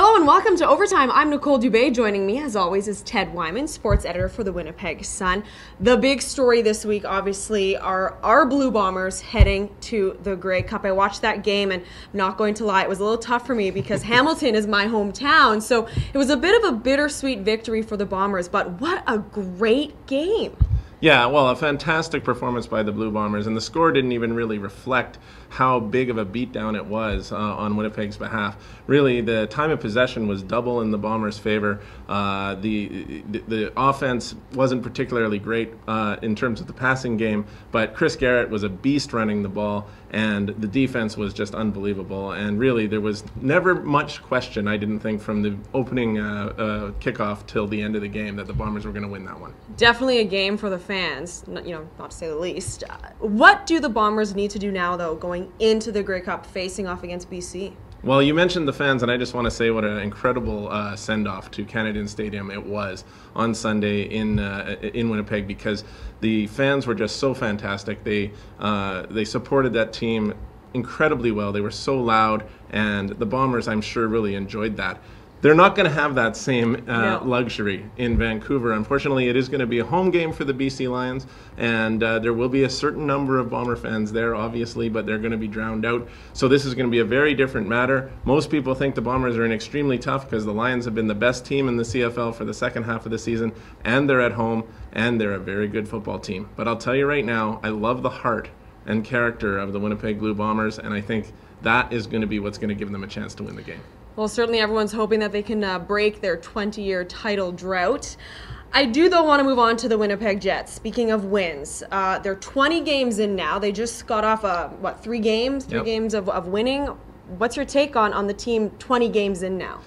Hello and welcome to Overtime. I'm Nicole Dubé. Joining me, as always, is Ted Wyman, sports editor for the Winnipeg Sun. The big story this week, obviously, are our Blue Bombers heading to the Grey Cup. I watched that game, and I'm not going to lie, it was a little tough for me because Hamilton is my hometown, so it was a bit of a bittersweet victory for the Bombers, but what a great game. Yeah, well, a fantastic performance by the Blue Bombers, and the score didn't even really reflect how big of a beatdown it was on Winnipeg's behalf. Really, the time of possession was double in the Bombers' favor. The offense wasn't particularly great in terms of the passing game, but Chris Garrett was a beast running the ball, and the defense was just unbelievable. And really, there was never much question, I didn't think, from the opening kickoff till the end of the game that the Bombers were going to win that one. Definitely a game for the fans, not to say the least. What do the Bombers need to do now, though, going into the Grey Cup facing off against BC? Well, you mentioned the fans, and I just want to say what an incredible send-off to Canadian Stadium it was on Sunday in Winnipeg, because the fans were just so fantastic. They supported that team incredibly well. They were so loud, and the Bombers, I'm sure, really enjoyed that. They're not going to have that same luxury in Vancouver. Unfortunately, it is going to be a home game for the BC Lions, and there will be a certain number of Bomber fans there, obviously, but they're going to be drowned out. So this is going to be a very different matter. Most people think the Bombers are in extremely tough because the Lions have been the best team in the CFL for the second half of the season, and they're at home, and they're a very good football team. But I'll tell you right now, I love the heart and character of the Winnipeg Blue Bombers, and I think that is going to be what's going to give them a chance to win the game. Well, certainly everyone's hoping that they can break their 20-year title drought. I do, though, want to move on to the Winnipeg Jets. Speaking of wins, they're 20 games in now. They just got off, 3 games? 3 games of winning. What's your take on the team 20 games in now?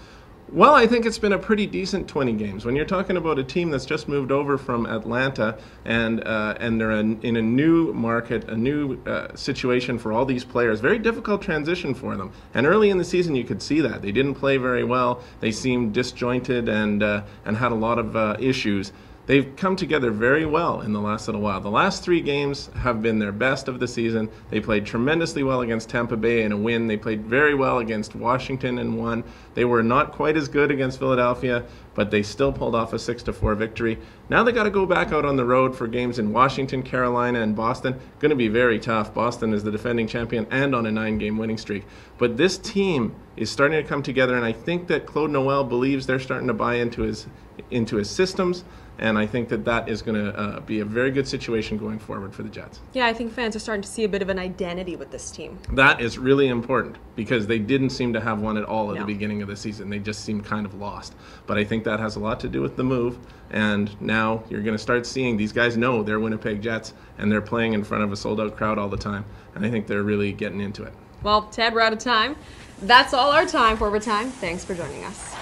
Well, I think it's been a pretty decent 20 games. When you're talking about a team that's just moved over from Atlanta and they're in a new market, a new situation for all these players, very difficult transition for them. And early in the season, you could see that. They didn't play very well. They seemed disjointed and had a lot of issues. They've come together very well in the last little while. The last 3 games have been their best of the season. They played tremendously well against Tampa Bay in a win. They played very well against Washington and won. They were not quite as good against Philadelphia, but they still pulled off a 6-4 victory. Now they got to go back out on the road for games in Washington, Carolina, and Boston. Going to be very tough. Boston is the defending champion and on a 9-game winning streak. But this team is starting to come together, and I think that Claude Noel believes they're starting to buy into his systems. And I think that is going to be a very good situation going forward for the Jets. Yeah, I think fans are starting to see a bit of an identity with this team. That is really important because they didn't seem to have one at all at the beginning of the season. They just seemed kind of lost. But I think that has a lot to do with the move. And now you're going to start seeing these guys know they're Winnipeg Jets, and they're playing in front of a sold-out crowd all the time. And I think they're really getting into it. Well, Ted, we're out of time. That's all our time for Overtime. Thanks for joining us.